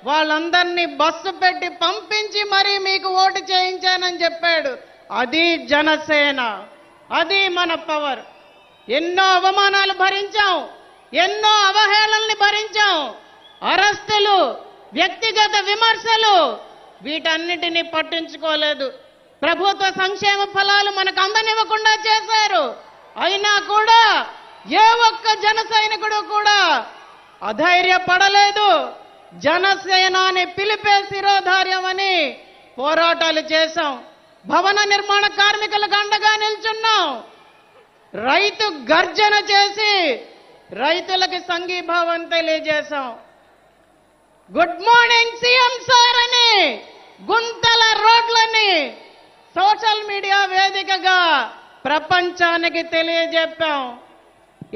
వాళ్ళందరినీ బస్సు పెట్టి పంపించి మరీ మీకు ఓటు చేయించానని చెప్పాడు. అది జనసేన, అది మన పవర్. ఎన్నో అవమానాలు భరించాం, ఎన్నో అవహేళనల్ని భరించాం, అరెస్టులు, వ్యక్తిగత విమర్శలు, వీటన్నిటినీ పట్టించుకోలేదు. ప్రభుత్వ సంక్షేమ ఫలాలు మనకు అందనివ్వకుండా చేశారు. అయినా కూడా ఏ ఒక్క జన సైనికుడు కూడా అధైర్యపడలేదు. జనసేనాని పిలిపే శిరోధార్యమని పోరాటాలు చేశాం. భవన నిర్మాణ కార్మికులకు అండగా నిల్చున్నాం. రైతు గర్జన చేసి రైతులకి సంఘీభావం తెలియజేశాం. గుడ్ మార్నింగ్ సీఎం సార్ అని గుంతల రోడ్లని సోషల్ మీడియా వేదికగా ప్రపంచానికి తెలియజెప్పాం.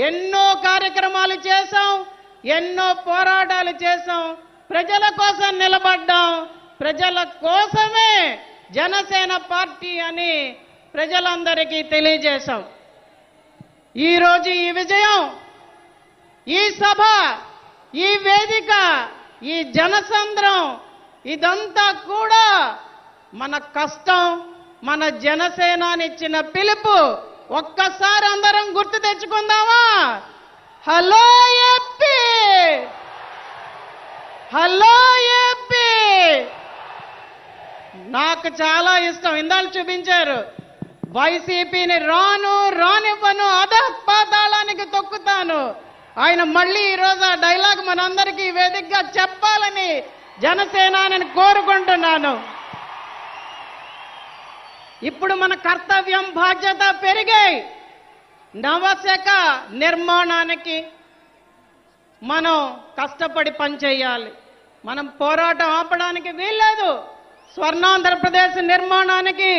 ఎన్నో కార్యక్రమాలు చేశాం, ఎన్నో పోరాటాలు చేశాం, ప్రజల కోసం నిలబడ్డాం. ప్రజల కోసమే జనసేన పార్టీ అని ప్రజలందరికీ తెలియజేశాం. ఈరోజు ఈ విజయం, ఈ సభ, ఈ వేదిక, ఈ జనసంద్రం, ఇదంతా కూడా మన కష్టం, మన జనసేనానిచ్చిన పిలుపు. ఒక్కసారి అందరం గుర్తు తెచ్చుకుందామా? Hello AP, hello AP. నాకు చాలా ఇష్టం. ఇందాక చూపించారు, వైసీపీని రానివ్వను, అధపాతాళానికి తొక్కుతాను. ఆయన మళ్ళీ ఈరోజు ఆ డైలాగ్ మనందరికీ వేదికగా చెప్పాలని జనసేనాని కోరుకుంటున్నాను. ఇప్పుడు మన కర్తవ్యం, బాధ్యత పెరిగాయి. నవశక నిర్మాణానికి మనం కష్టపడి పనిచేయాలి. మనం పోరాటం ఆపడానికి వీల్లేదు. స్వర్ణాంధ్రప్రదేశ్ నిర్మాణానికి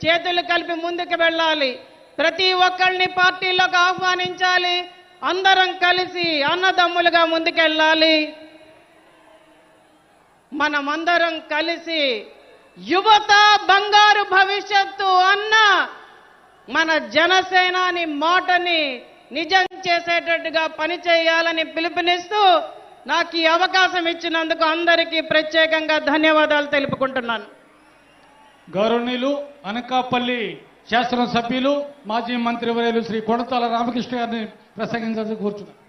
చేతులు కలిపి ముందుకు వెళ్ళాలి. ప్రతి ఒక్కరిని పార్టీలోకి ఆహ్వానించాలి. అందరం కలిసి అన్నదమ్ములుగా ముందుకెళ్ళాలి. మనమందరం కలిసి యువత బంగారు భవిష్యత్తు అన్న మన జనసేనాని మాటని నిజం చేసేటట్టుగా పనిచేయాలని పిలుపునిస్తూ నాకు ఈ అవకాశం ఇచ్చినందుకు అందరికీ ప్రత్యేకంగా ధన్యవాదాలు తెలుపుకుంటున్నాను. గౌరవనీయులు అనకాపల్లి శాసనసభ్యులు మాజీ మంత్రివర్యులు శ్రీ కొణతాల రామకృష్ణ గారిని ప్రసంగించాల్సి కూర్చున్నారు.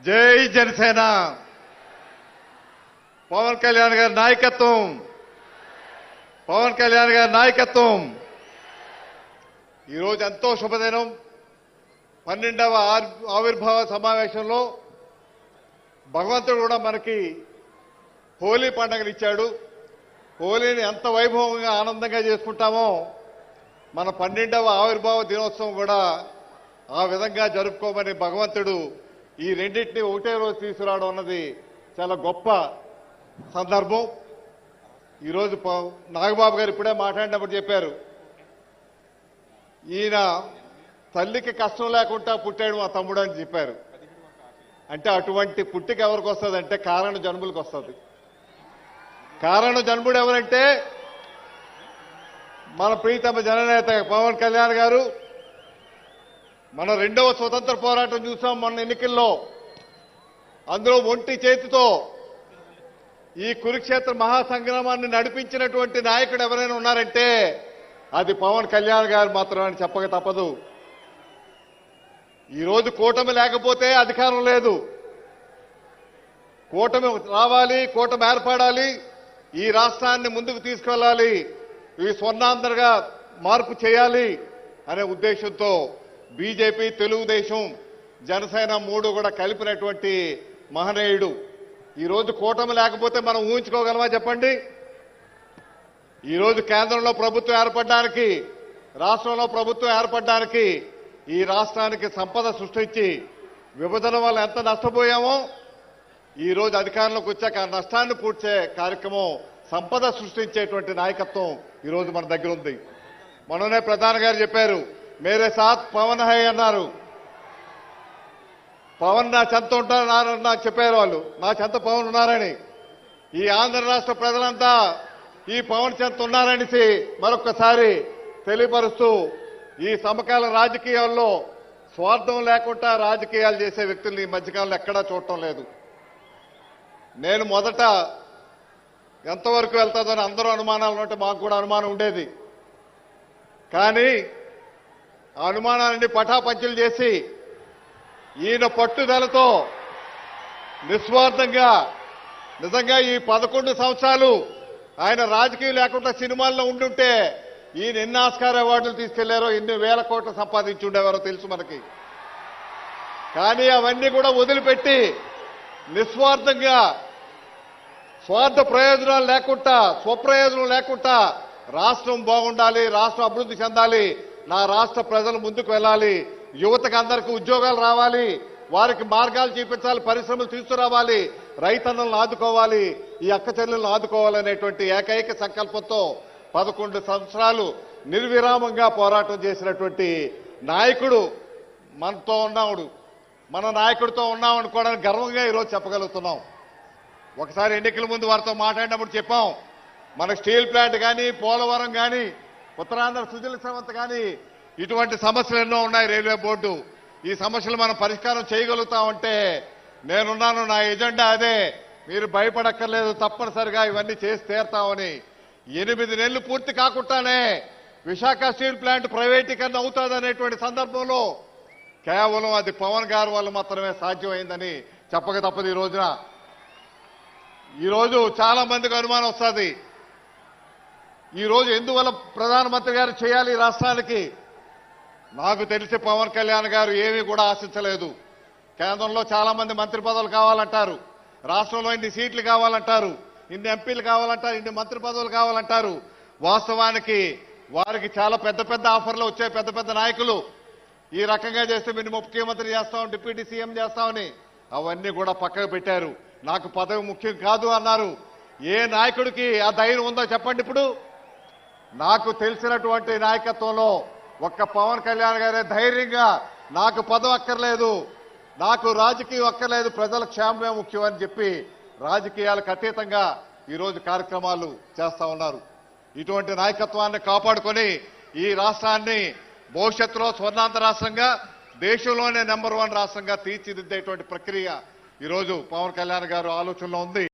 జై జనసేన. పవన్ కళ్యాణ్ గారి నాయకత్వం, పవన్ కళ్యాణ్ గారి నాయకత్వం. ఈరోజు ఎంతో శుభదినం. 12వ ఆవిర్భావ సమావేశంలో భగవంతుడు కూడా మనకి హోలీ పండుగను ఇచ్చాడు. హోలీని ఎంత వైభవంగా ఆనందంగా చేసుకుంటామో మన 12వ ఆవిర్భావ దినోత్సవం కూడా ఆ విధంగా జరుపుకోమని భగవంతుడు ఈ రెండింటినీ ఒకటే రోజు తీసుకురావడం అన్నది చాలా గొప్ప సందర్భం. ఈరోజు నాగబాబు గారు ఇప్పుడే మాట్లాడినప్పుడు చెప్పారు, ఈయన తల్లికి కష్టం లేకుండా పుట్టాడు మా తమ్ముడు అని చెప్పారు. అంటే అటువంటి పుట్టిక ఎవరికి వస్తుంది అంటే కారణ జన్ములకు వస్తుంది. కారణ జన్ముడు ఎవరంటే మన ప్రీతమ జననేత పవన్ కళ్యాణ్ గారు. మన 2వ స్వతంత్ర పోరాటం చూసాం మొన్న ఎన్నికల్లో. అందులో ఒంటి చేతితో ఈ కురుక్షేత్ర మహాసంగ్రామాన్ని నడిపించినటువంటి నాయకుడు ఎవరైనా ఉన్నారంటే అది పవన్ కళ్యాణ్ గారు మాత్రమే చెప్పక తప్పదు. ఈరోజు కూటమి లేకపోతే అధికారం లేదు. కూటమి రావాలి, కూటమి ఏర్పడాలి, ఈ రాష్ట్రాన్ని ముందుకు తీసుకెళ్లాలి, ఈ స్వర్ణాంధ్రగా మార్పు చేయాలి అనే ఉద్దేశంతో బీజేపీ, తెలుగుదేశం, జనసేన 3 కూడా కలిపినటువంటి మహనీయుడు. ఈరోజు కూటమి లేకపోతే మనం ఊహించుకోగలమా చెప్పండి? ఈరోజు కేంద్రంలో ప్రభుత్వం ఏర్పడడానికి, రాష్ట్రంలో ప్రభుత్వం ఏర్పడడానికి, ఈ రాష్ట్రానికి సంపద సృష్టించి విభజన వల్ల ఎంత నష్టపోయామో ఈరోజు అధికారంలోకి వచ్చాక ఆ నష్టాన్ని పూడ్చే కార్యక్రమం, సంపద సృష్టించేటువంటి నాయకత్వం ఈరోజు మన దగ్గర ఉంది. మొన్ననే ప్రధాని గారు చెప్పారు, మేరే సాత్ పవన్ హై అన్నారు. పవన్ నా చెంత ఉంటారని నాకు చెప్పారు వాళ్ళు, నా చెంత పవన్ ఉన్నారని. ఈ ఆంధ్ర రాష్ట్ర ప్రజలంతా ఈ పవన్ చెంత ఉన్నారనేసి మరొక్కసారి తెలియపరుస్తూ ఈ సమకాల రాజకీయాల్లో స్వార్థం లేకుండా రాజకీయాలు చేసే వ్యక్తుల్ని ఈ మధ్యకాలంలో ఎక్కడా చూడటం లేదు. నేను మొదట ఎంతవరకు వెళ్తాదని అందరూ అనుమానాలు ఉంటే మాకు కూడా అనుమానం ఉండేది. కానీ ఆ అనుమానాలన్నీ పటాపంచలు చేసి ఈయన పట్టుదలతో నిస్వార్థంగా నిజంగా ఈ 11 సంవత్సరాలు ఆయన రాజకీయం లేకుండా సినిమాల్లో ఉండుంటే ఈయన ఎన్ని ఆస్కార్ అవార్డులు తీసుకెళ్లారో, ఎన్ని వేల కోట్లు సంపాదించి ఉండేవారో తెలుసు మనకి. కానీ అవన్నీ కూడా వదిలిపెట్టి నిస్వార్థంగా స్వార్థ ప్రయోజనాలు లేకుండా, స్వప్రయోజనం లేకుండా రాష్ట్రం బాగుండాలి, రాష్ట్రం అభివృద్ధి చెందాలి, నా రాష్ట్ర ప్రజలు ముందుకు వెళ్ళాలి, యువతకు అందరికీ ఉద్యోగాలు రావాలి, వారికి మార్గాలు చూపించాలి, పరిశ్రమలు తీసుకురావాలి, రైతన్నలను ఆదుకోవాలి, ఈ అక్క చెల్లెలను ఆదుకోవాలనేటువంటి ఏకైక సంకల్పంతో 11 సంవత్సరాలు నిర్విరామంగా పోరాటం చేసినటువంటి నాయకుడు మనతో ఉన్నాడు. మన నాయకుడితో ఉన్నామనుకోవడానికి గర్వంగా ఈరోజు చెప్పగలుగుతున్నాం. ఒకసారి ఎన్నికల ముందు వారితో మాట్లాడినప్పుడు చెప్పాం, మన స్టీల్ ప్లాంట్ కానీ, పోలవరం కానీ, ఉత్తరాంధ్ర సుజల శ్రవంత్ కానీ ఇటువంటి సమస్యలు ఎన్నో ఉన్నాయి. రైల్వే బోర్డు ఈ సమస్యలు మనం పరిష్కారం చేయగలుగుతామంటే నేనున్నాను, నా ఎజెండా అదే, మీరు భయపడక్కర్లేదు, తప్పనిసరిగా ఇవన్నీ చేసి తీరుతామని. 8 నెలలు పూర్తి కాకుండానే విశాఖ స్టీల్ ప్లాంట్ ప్రైవేటీకరణ అవుతుందనేటువంటి సందర్భంలో కేవలం అది పవన్ గారి వల్ల మాత్రమే సాధ్యమైందని చెప్పక తప్పదు. ఈరోజు చాలా మందికి అనుమానం వస్తుంది, ఈరోజు ఎందువల్ల ప్రధానమంత్రి గారు చేయాలి ఈ రాష్ట్రానికి. నాకు తెలిసి పవన్ కళ్యాణ్ గారు ఏమీ కూడా ఆశించలేదు. కేంద్రంలో చాలా మంది మంత్రి పదవులు కావాలంటారు, రాష్ట్రంలో ఇన్ని సీట్లు కావాలంటారు, ఇన్ని ఎంపీలు కావాలంటారు, ఇన్ని మంత్రి పదవులు కావాలంటారు. వాస్తవానికి వారికి చాలా పెద్ద పెద్ద ఆఫర్లు వచ్చాయి. పెద్ద పెద్ద నాయకులు ఈ రకంగా చేస్తే మీరు ముఖ్యమంత్రి చేస్తాం, డిప్యూటీ సీఎం చేస్తామని అవన్నీ కూడా పక్కకు పెట్టారు. నాకు పదవి ముఖ్యం కాదు అన్నారు. ఏ నాయకుడికి ఆ ధైర్యం ఉందో చెప్పండి. ఇప్పుడు నాకు తెలిసినటువంటి నాయకత్వంలో ఒక్క పవన్ కళ్యాణ్ గారే ధైర్యంగా నాకు పదవి అక్కర్లేదు, నాకు రాజకీయం అక్కర్లేదు, ప్రజల క్షేమమే ముఖ్యం అని చెప్పి రాజకీయాలకు అతీతంగా ఈరోజు కార్యక్రమాలు చేస్తా ఉన్నారు. ఇటువంటి నాయకత్వాన్ని కాపాడుకొని ఈ రాష్ట్రాన్ని భవిష్యత్తులో స్వర్ణాంధ్ర రాష్ట్రంగా, దేశంలోనే నెంబర్ 1 రాష్ట్రంగా తీర్చిదిద్దేటువంటి ప్రక్రియ ఈరోజు పవన్ కళ్యాణ్ గారు ఆలోచనలో ఉంది.